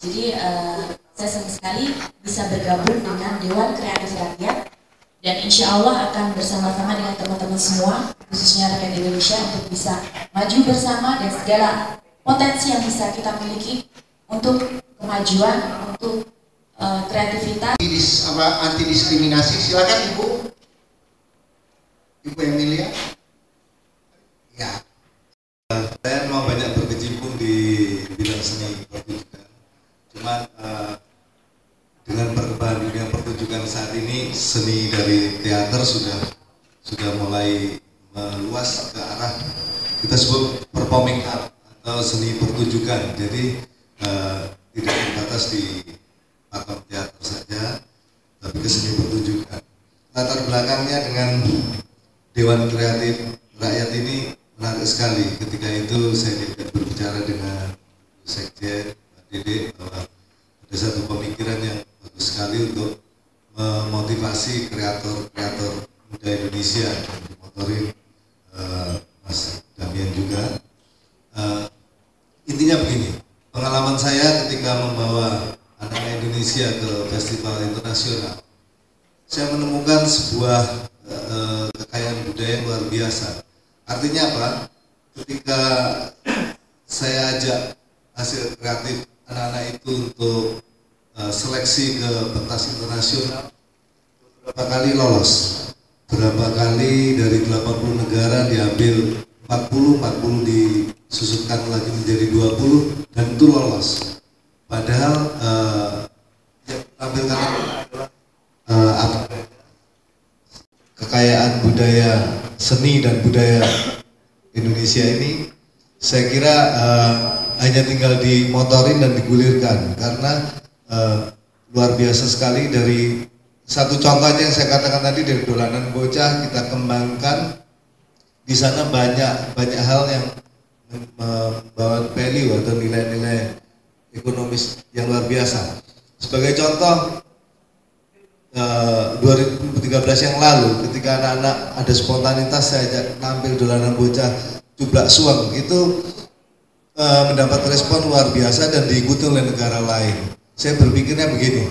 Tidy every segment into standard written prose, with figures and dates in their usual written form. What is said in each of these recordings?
Jadi saya senang sekali bisa bergabung dengan Dewan Kreatif Rakyat dan insya Allah akan bersama-sama dengan teman-teman semua, khususnya rakyat Indonesia, untuk bisa maju bersama dan segala potensi yang bisa kita miliki untuk kemajuan, untuk kreativitas. Anti diskriminasi, silakan Ibu Emilia. Ya. Saya memang banyak berkecimpung di bidang seni pertunjukan. Cuman dengan perkembangan dunia pertunjukan saat ini, seni dari teater sudah mulai meluas ke arah kita sebut performing art atau seni pertunjukan. Jadi tidak terbatas di pakem teater saja, tapi ke seni pertunjukan. Latar belakangnya dengan Dewan Kreatif Rakyat ini menarik sekali. Ketika itu saya diajak berbicara dengan Sekjen Pak Dede bahwa ada satu pemikiran yang bagus sekali untuk memotivasi kreator-kreator muda Indonesia, dimotorin Mas Damian juga. Intinya begini, pengalaman saya ketika membawa anak Indonesia ke festival internasional, saya menemukan sebuah kekayaan budaya yang luar biasa. Artinya apa? Ketika saya ajak hasil kreatif anak-anak itu untuk seleksi ke pentas internasional, berapa kali lolos, berapa kali dari 80 negara diambil 40 disusutkan lagi menjadi 20 dan itu lolos. Padahal yang tampilkan adalah kekayaan budaya seni dan budaya Indonesia ini, saya kira hanya tinggal dimotorin dan digulirkan, karena luar biasa sekali. Dari satu contohnya yang saya katakan tadi, dari dolanan bocah kita kembangkan di sana banyak hal yang membawa value atau nilai-nilai ekonomis yang luar biasa. Sebagai contoh, 2013 yang lalu ketika anak-anak ada spontanitas, saya ajak tampil dolanan bocah Cublak Suweng, itu mendapat respon luar biasa dan diikuti oleh negara lain. Saya berpikirnya begini,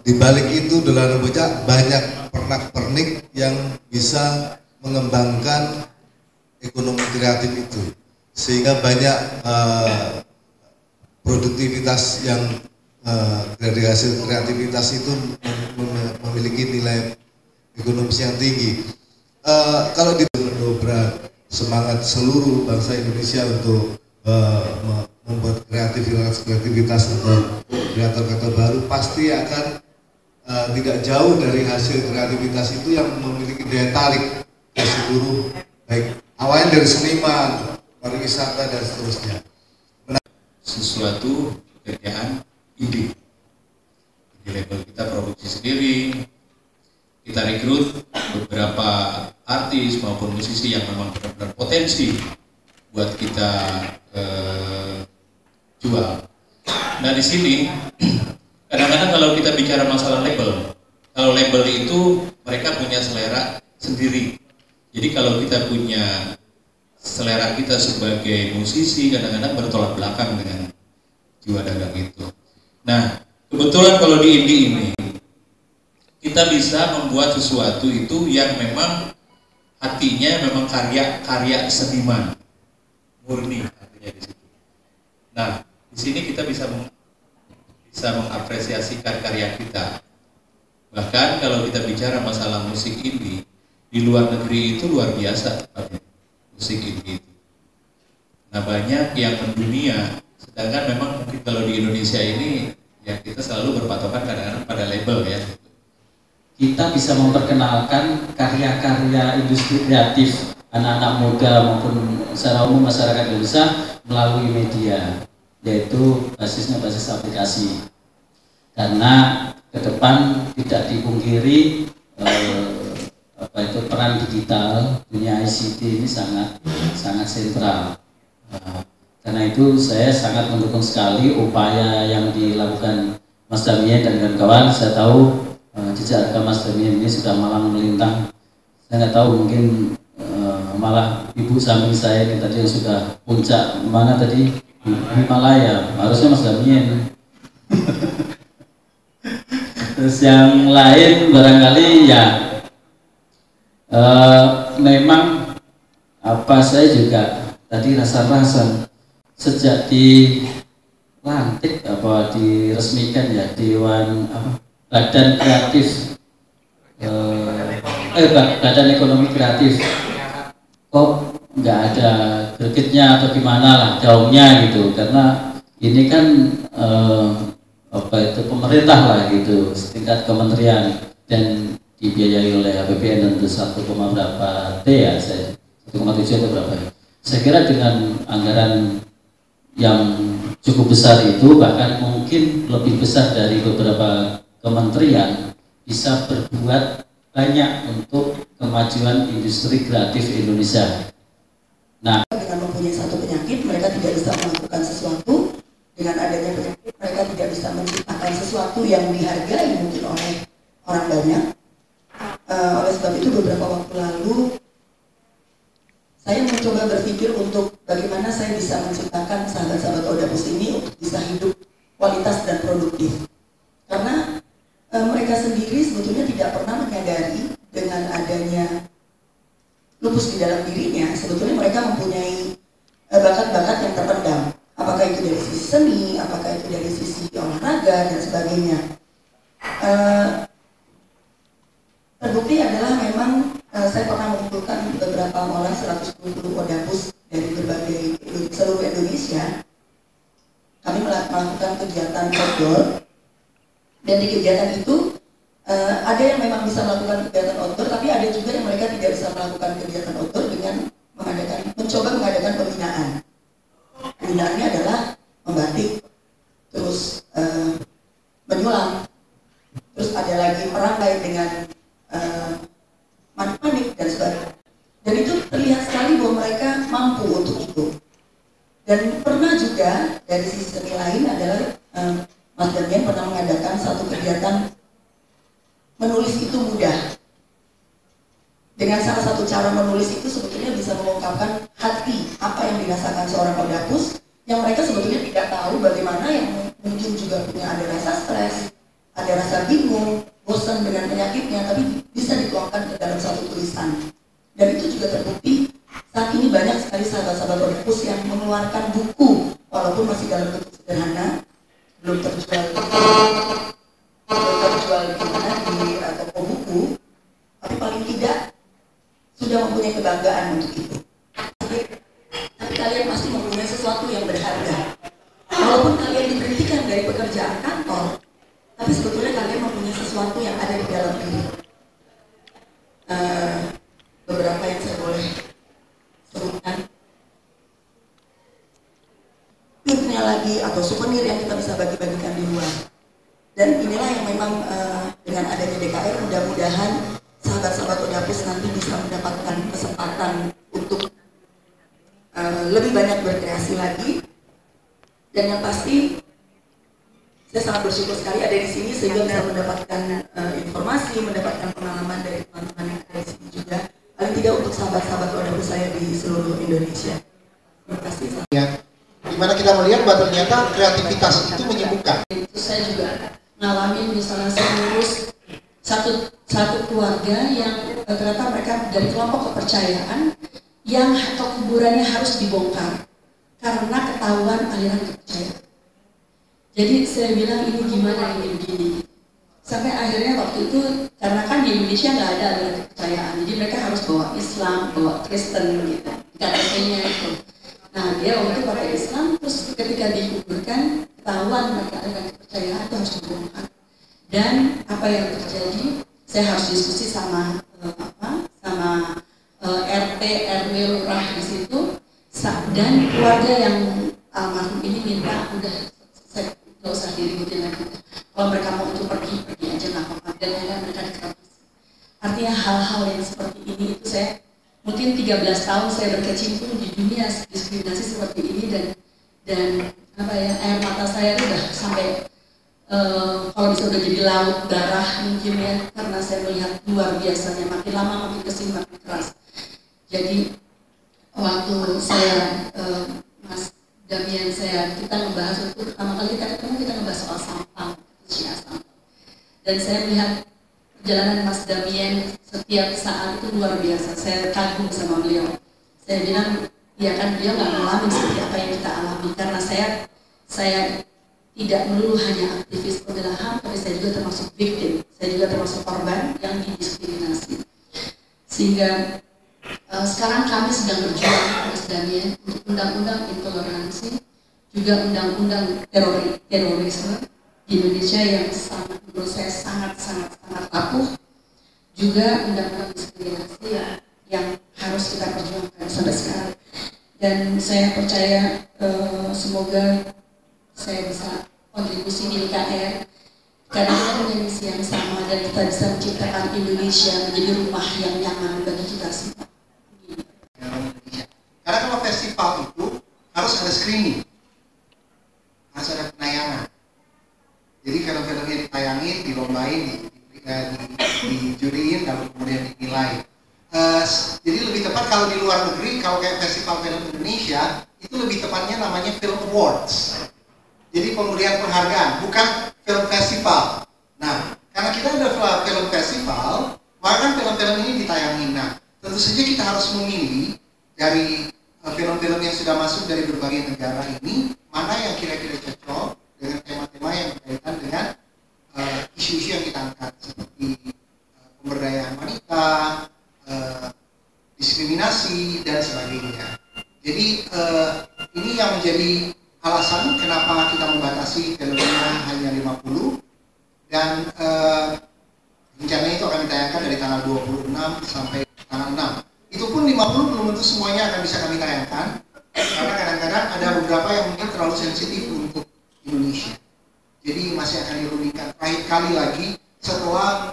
di balik itu dolanan bocah banyak pernak-pernik yang bisa mengembangkan ekonomi kreatif itu, sehingga banyak produktivitas yang dari hasil kreativitas itu memiliki nilai ekonomis yang tinggi. Kalau di mendobrak semangat seluruh bangsa Indonesia untuk membuat kreativitas atau kreator-kreator baru, pasti akan tidak jauh dari hasil kreativitas itu yang memiliki daya tarik ke seluruh, baik awalnya dari seniman, pariwisata dan seterusnya. Sesuatu pekerjaan ide. Di label kita produksi sendiri, kita rekrut beberapa artis maupun musisi yang memang benar-benar potensi buat kita jual. Nah di sini kadang-kadang kalau kita bicara masalah label, kalau label itu mereka punya selera sendiri. Jadi kalau kita punya selera kita sebagai musisi, kadang-kadang bertolak belakang dengan jiwa dagang itu. Nah, kebetulan kalau di indie ini kita bisa membuat sesuatu itu yang memang hatinya memang karya seniman murni, artinya di situ. Nah, di sini kita bisa mengapresiasikan karya kita. Bahkan kalau kita bicara masalah musik indie, di luar negeri itu luar biasa musik indie itu. Nah, banyak yang mendunia. Sedangkan memang mungkin kalau di Indonesia ini ya kita selalu berpatokan kadang-kadang pada label ya. Kita bisa memperkenalkan karya-karya industri kreatif anak-anak muda maupun secara umum masyarakat Indonesia melalui media, yaitu basis aplikasi. Karena ke depan tidak dipungkiri peran digital, dunia ICT ini sangat sentral. Karena itu saya sangat mendukung sekali upaya yang dilakukan Mas Damian dan kawan-kawan. Saya tahu jejak rekam Mas Damian ini sudah malang melintang. Saya nggak tahu mungkin malah ibu samping saya ini tadi yang sudah puncak mana tadi Himalaya, harusnya Mas Damien. Terus yang lain barangkali ya memang apa saya juga tadi rasa-rasa sejak dilantik apa diresmikan ya Dewan apa Badan Kreatif Badan Ekonomi Kreatif kok nggak ada gregetnya atau gimana lah gaungnya gitu, karena ini kan apa itu pemerintah lah gitu setingkat kementerian dan dibiayai oleh APBN tentu 1, berapa T ya saya 1,7 atau berapa ya. Saya kira dengan anggaran yang cukup besar itu bahkan mungkin lebih besar dari beberapa kementerian bisa berbuat banyak untuk kemajuan industri kreatif Indonesia. Nah, dengan mempunyai satu penyakit mereka tidak bisa melakukan sesuatu, dengan adanya penyakit mereka tidak bisa menciptakan sesuatu yang dihargai mungkin oleh orang banyak. Oleh sebab itu beberapa waktu lalu saya mencoba berpikir untuk bagaimana saya bisa menciptakan sahabat-sahabat Odapus ini untuk bisa hidup kualitas dan produktif. Karena mereka sendiri sebetulnya tidak pernah menyadari dengan adanya lupus di dalam dirinya, sebetulnya mereka mempunyai bakat-bakat yang terpendam. Apakah itu dari sisi seni, apakah itu dari sisi olahraga dan sebagainya. Terbukti adalah memang saya pernah mengumpulkan beberapa orang 120 Odapus dari berbagai seluruh Indonesia. Kami melakukan kegiatan outdoor, dan di kegiatan itu ada yang memang bisa melakukan kegiatan outdoor, tapi ada juga yang mereka tidak bisa melakukan kegiatan outdoor dengan mencoba mengadakan pembinaan. Pembinaannya adalah membatik, terus menyulam, terus ada lagi merangkai dengan manik-manik dan sebagainya. Dan itu terlihat sekali bahwa mereka mampu untuk itu. Dan pernah juga dari sisi seni lain adalah Mas Damien pernah mengadakan satu kegiatan menulis itu mudah. Dengan salah satu cara menulis itu sebetulnya bisa mengungkapkan hati apa yang dirasakan seorang Odapus yang mereka sebetulnya tidak tahu bagaimana, yang mungkin juga punya ada rasa stres, ada rasa bingung, bosan dengan penyakitnya, tapi bisa dituangkan ke dalam satu tulisan. Dan itu juga terbukti saat ini banyak sekali sahabat-sahabat Odapus yang mengeluarkan buku walaupun masih dalam bentuk sederhana, belum terjual di mana di toko buku, tapi paling tidak sudah mempunyai kebanggaan untuk itu. Tapi kalian pasti mempunyai sesuatu yang berharga. Walaupun kalian diberhentikan dari pekerjaan kantor, tapi sebetulnya kalian mempunyai sesuatu yang ada di dalam diri. Beberapa yang saya boleh sebutkan. Tipsnya lagi atau souvenir yang kita bisa bagi-bagikan di luar. Dan inilah yang memang dengan adanya DKR mudah-mudahan sahabat-sahabat Odapus nanti bisa mendapatkan kesempatan untuk lebih banyak berkreasi lagi. Dan yang pasti saya sangat bersyukur sekali ada di sini sehingga bisa mendapatkan informasi, mendapatkan pengalaman dari teman-teman yang ada di sini juga. Paling tidak untuk sahabat-sahabat Odapus saya di seluruh Indonesia. Terima kasih. Ya, dimana kita melihat bahwa ternyata kreativitas itu menyembuhkan. Itu saya juga ngalamin, misalnya saya ngurus satu keluarga yang ternyata mereka dari kelompok kepercayaan yang kuburannya harus dibongkar karena ketahuan aliran kepercayaan. Jadi saya bilang ini gimana ini begini. Sampai akhirnya waktu itu karena kan di Indonesia nggak ada aliran kepercayaan, jadi mereka harus bawa Islam, bawa Kristen gitu, KTP-nya itu. Nah dia waktu itu pakai Islam, terus ketika dikuburkan ketahuan mereka aliran kepercayaan itu harus dibongkar. Dan apa yang terjadi, saya harus diskusi sama RT, RW, lurah di situ, dan keluarga yang almarhum ini minta udah saya nggak usah diributin lagi. Kalau mereka mau itu pergi aja nggak apa-apa. Dan akhirnya mereka dikremasi. Artinya hal-hal yang seperti ini itu saya mungkin 13 tahun saya berkecimpung di dunia diskriminasi seperti ini, dan apa ya, air mata saya udah sampai kalau bisa udah jadi laut darah mungkin ya, karena saya melihat luar biasanya makin lama makin kesini makin keras. Jadi waktu saya Mas Damien kita membahas itu pertama kali kita ketemu, kita membahas soal sampah, dan saya melihat perjalanan Mas Damien setiap saat itu luar biasa. Saya kagum sama beliau. Saya bilang, ya kan beliau nggak mengalami seperti apa yang kita alami, karena saya tidak melulu hanya aktivis pembela HAM, tapi saya juga termasuk victim, saya juga termasuk korban yang didiskriminasi. Sehingga sekarang kami sedang berjuang, Mas Damien, untuk undang-undang intoleransi, juga undang-undang terorisme di Indonesia yang sangat, menurut saya sangat rapuh, juga undang-undang diskriminasi yang harus kita perjuangkan sampai sekarang. Dan saya percaya semoga saya bisa kontribusi di DKR, karena kita punya misi yang sama dan kita bisa menciptakan Indonesia menjadi rumah yang nyaman bagi kita semua. Karena kalau festival itu harus ada screening, harus ada penayangan. Jadi film-filmnya ditayangin, dilombain, dijuriin, lalu kemudian dinilai. Jadi lebih tepat kalau di luar negeri, kalau kayak festival film Indonesia, itu lebih tepatnya namanya Film Awards. Jadi pemberian penghargaan, bukan film festival. Nah, karena kita ada film festival, maka kan film-film ini ditayangin. Nah, tentu saja kita harus memilih dari film-film yang sudah masuk dari berbagai negara ini, mana yang kira-kira cocok dengan tema-tema yang berkaitan dengan isu-isu yang kita angkat, seperti pemberdayaan wanita, diskriminasi, dan sebagainya. Jadi ini yang menjadi alasan kenapa kita membatasi filmnya hanya 50, dan rencananya itu akan ditayangkan dari tanggal 26 sampai tanggal 6. Itu pun 50 belum tentu semuanya akan bisa kami tayangkan, karena kadang-kadang ada beberapa yang mungkin terlalu sensitif untuk Indonesia. Jadi masih akan dirundingkan terakhir kali lagi setelah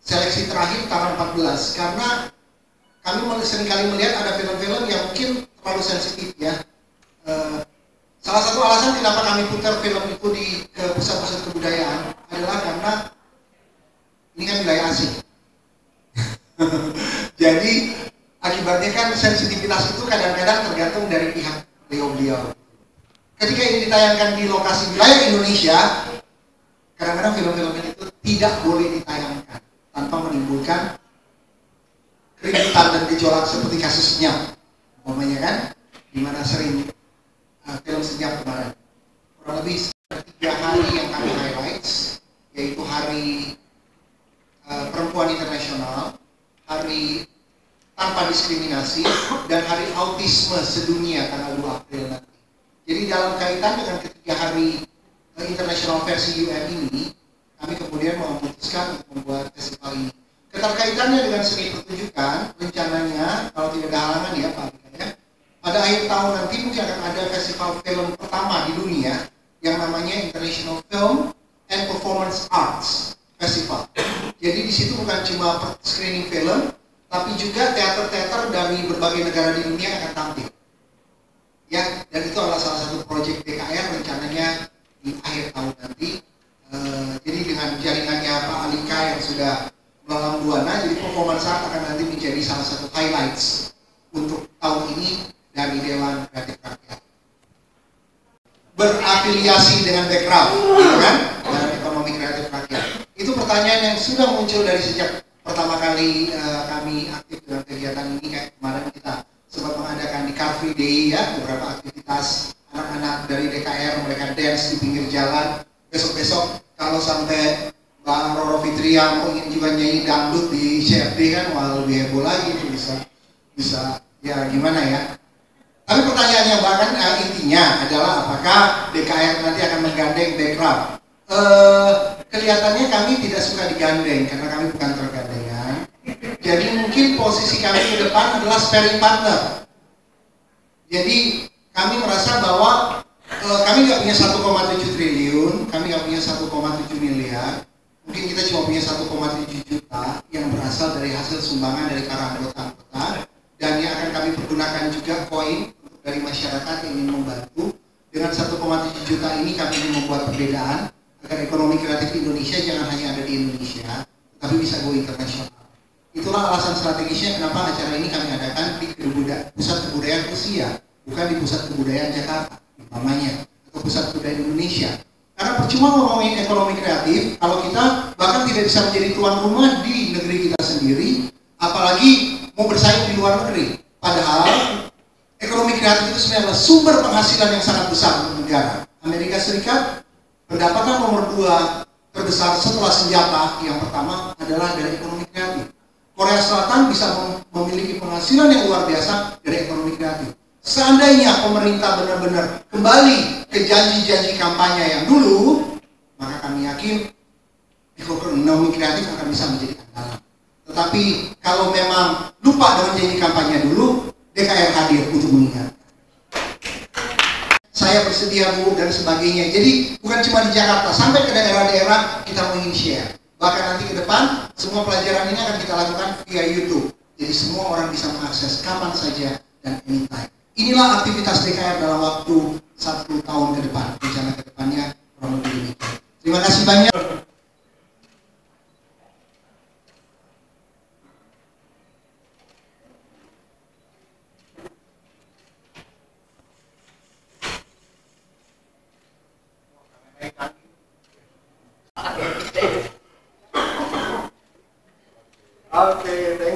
seleksi terakhir tanggal 14, karena kami seringkali melihat ada film-film yang mungkin terlalu sensitif ya. Salah satu alasan kenapa kami putar film itu ke pusat-pusat kebudayaan adalah karena ini kan wilayah asing. Jadi akibatnya kan sensitivitas itu kadang-kadang tergantung dari pihak beliau-beliau. Ketika ini ditayangkan di lokasi wilayah Indonesia, kadang-kadang film-film itu tidak boleh ditayangkan tanpa menimbulkan keributan dan gejolak seperti kasusnya, umpamanya kan, di mana sering film Senyap kemarin. Kurang lebih 3 hari yang kami highlights, yaitu Hari Perempuan Internasional, Hari Tanpa Diskriminasi, dan Hari Autisme Sedunia tanggal 2 April nanti. Jadi dalam kaitan dengan ketiga hari internasional versi UN ini, kami kemudian memutuskan untuk membuat festival ini. Keterkaitannya dengan seni pertunjukan, rencananya kalau tidak ada halangan ya Pak Alika ya, pada akhir tahun nanti mungkin akan ada festival film pertama di dunia yang namanya International Film and Performance Arts Festival. Jadi di situ bukan cuma screening film, tapi juga teater-teater dari berbagai negara di dunia akan tampil. Ya, dan itu adalah salah satu proyek DKR rencananya di akhir tahun nanti. Jadi dengan jaringannya Pak Alika yang sudah melalang buana, jadi performance art akan nanti menjadi salah satu highlights untuk tahun ini dari Dewan Kreatif Rakyat. Berafiliasi dengan background, gitu kan? Dalam ekonomi kreatif rakyat. Itu pertanyaan yang sudah muncul dari sejak pertama kali kami aktif dalam kegiatan ini. Kayak kemarin kita sempat mengadakan di Car Free Day ya, beberapa aktivitas anak-anak dari DKR, mereka dance di pinggir jalan. Besok-besok kalau sampai Mbak Roro Fitria mau ingin juga nyanyi dangdut di CFD kan, malah lebih heboh lagi, bisa ya gimana ya. Tapi pertanyaannya bahkan intinya adalah apakah DKR nanti akan menggandeng background? Kelihatannya kami tidak suka digandeng karena kami bukan tergandengan. Jadi mungkin posisi kami ke depan adalah sparring partner. Jadi kami merasa bahwa kami nggak punya 1,7 triliun, kami nggak punya 1,7 miliar. Mungkin kita cuma punya 1,7 juta yang berasal dari hasil sumbangan dari para anggota-anggota, dan yang akan kami pergunakan juga koin dari masyarakat yang ingin membantu. Dengan 1,7 juta ini kami ingin membuat perbedaan agar ekonomi kreatif Indonesia jangan hanya ada di Indonesia, tapi bisa go internasional. Itulah alasan strategisnya kenapa acara ini kami adakan di Pusat Kebudayaan Rusia, bukan di Pusat Kebudayaan Jakarta, umpamanya, atau Pusat Kebudayaan Indonesia. Karena percuma ngomongin ekonomi kreatif kalau kita bahkan tidak bisa menjadi tuan rumah di negeri kita sendiri, apalagi mau bersaing di luar negeri. Padahal ekonomi kreatif itu sebenarnya adalah sumber penghasilan yang sangat besar untuk negara. Amerika Serikat pendapatan nomor 2 terbesar setelah senjata, yang pertama adalah dari ekonomi kreatif. Korea Selatan bisa memiliki penghasilan yang luar biasa dari ekonomi kreatif. Seandainya pemerintah benar-benar kembali ke janji-janji kampanye yang dulu, maka kami yakin ekonomi kreatif akan bisa menjadi andalan. Tetapi kalau memang lupa dengan janji kampanye dulu, DKR hadir untuk mengingat. Saya bersedia Bu dan sebagainya. Jadi bukan cuma di Jakarta, sampai ke daerah-daerah kita mau ingin share. Bahkan nanti ke depan semua pelajaran ini akan kita lakukan via YouTube. Jadi semua orang bisa mengakses kapan saja dan anytime. Inilah aktivitas DKR dalam waktu 1 tahun ke depan. Rencana ke depannya kurang lebih demikian. Terima kasih banyak. Okay.